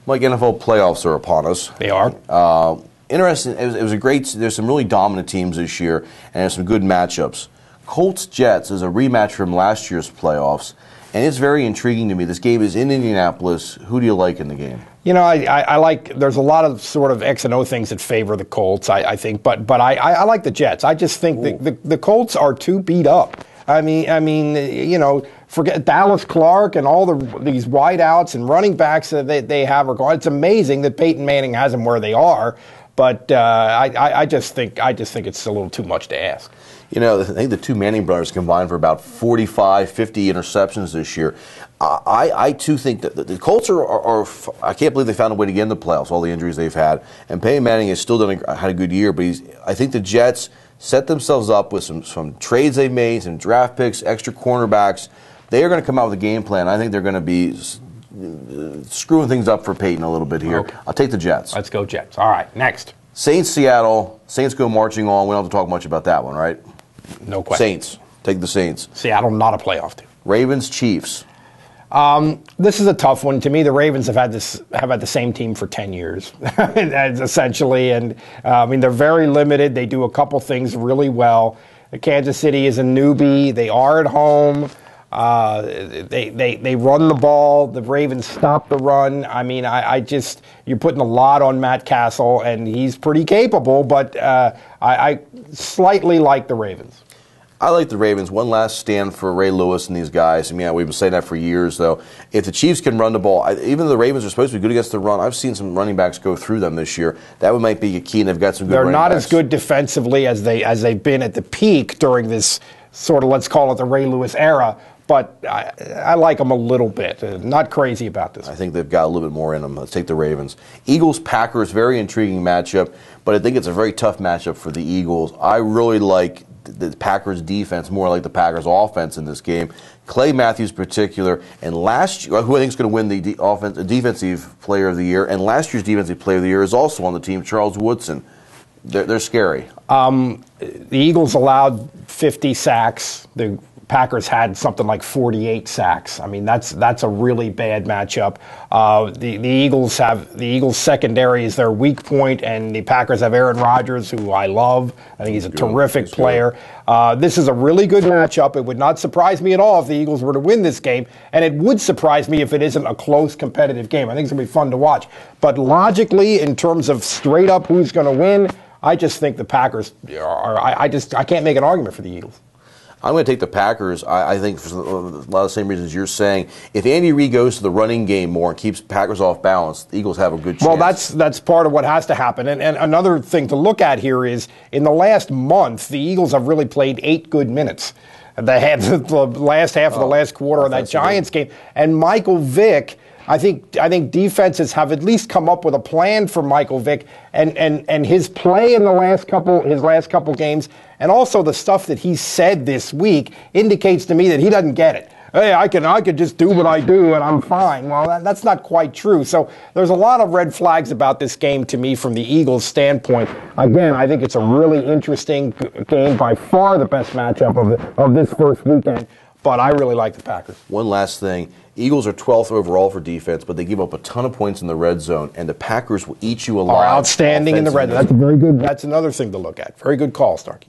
Mike, NFL playoffs are upon us. They are. Interesting. It was a great. There's some really dominant teams this year, and there's some good matchups. Colts Jets is a rematch from last year's playoffs, and it's very intriguing to me. This game is in Indianapolis. Who do you like in the game? You know, I like. There's a lot of sort of X and O things that favor the Colts. I think, but I like the Jets. I just think the Colts are too beat up. I mean, you know, forget Dallas Clark and all these wideouts and running backs that they have are gone. It's amazing that Peyton Manning has them where they are, but I just think it's a little too much to ask. You know, I think the two Manning brothers combined for about 45, 50 interceptions this year. I too think that the Colts are I can't believe they found a way to get in the playoffs, all the injuries they've had. And Peyton Manning has still had a good year, but I think the Jets set themselves up with some trades they've made, some draft picks, extra cornerbacks. They are going to come out with a game plan. I think they're going to be screwing things up for Peyton a little bit here. Okay. I'll take the Jets. Let's go Jets. All right, next. Saints, Seattle. Saints go marching on. We don't have to talk much about that one, right? No question. Saints. Take the Saints. Seattle, not a playoff team. Ravens, Chiefs. This is a tough one. To me, the Ravens have had the same team for 10 years, essentially. And, I mean, they're very limited. They do a couple things really well. Kansas City is a newbie. They are at home. They run the ball. The Ravens stop the run. I mean, you're putting a lot on Matt Castle, and he's pretty capable, but I slightly like the Ravens. I like the Ravens. One last stand for Ray Lewis and these guys. I mean, we've been saying that for years, though. If the Chiefs can run the ball, even though the Ravens are supposed to be good against the run, I've seen some running backs go through them this year. That might be a key, and they've got some good running backs. They're not as good defensively as they've been at the peak during this sort of, let's call it the Ray Lewis era, but I like them a little bit. Not crazy about this. I think they've got a little bit more in them. Let's take the Ravens. Eagles-Packers, very intriguing matchup, but I think it's a very tough matchup for the Eagles. I really like the Packers defense more like the Packers offense in this game. Clay Matthews in particular, and last year, who I think is going to win the defensive player of the year, and last year's defensive player of the year is also on the team, Charles Woodson. They're scary. The Eagles allowed 50 sacks. The Packers had something like 48 sacks. I mean, that's a really bad matchup. The Eagles secondary is their weak point, and the Packers have Aaron Rodgers, who I love. I think he's a terrific player. This is a really good matchup. It would not surprise me at all if the Eagles were to win this game, and it would surprise me if it isn't a close, competitive game. I think it's going to be fun to watch. But logically, in terms of straight up who's going to win, I just think the Packers are. I can't make an argument for the Eagles. I'm going to take the Packers. I think for a lot of the same reasons you're saying. If Andy Reid goes to the running game more and keeps Packers off balance, the Eagles have a good chance. Well, that's part of what has to happen. And another thing to look at here is in the last month, the Eagles have really played 8 good minutes. They had the last half of the last quarter of that Giants game. And Michael Vick, I think defenses have at least come up with a plan for Michael Vick and his play in his last couple games, and also the stuff that he said this week indicates to me that he doesn't get it. Hey, I could just do what I do and I'm fine. Well, that's not quite true. So there's a lot of red flags about this game to me from the Eagles' standpoint. Again, I think it's a really interesting game, by far the best matchup of this first weekend. But I really like the Packers. One last thing. Eagles are 12th overall for defense, but they give up a ton of points in the red zone, and the Packers will eat you alive. Are outstanding in the red zone. That's very good. That's another thing to look at. Very good call, Starkey.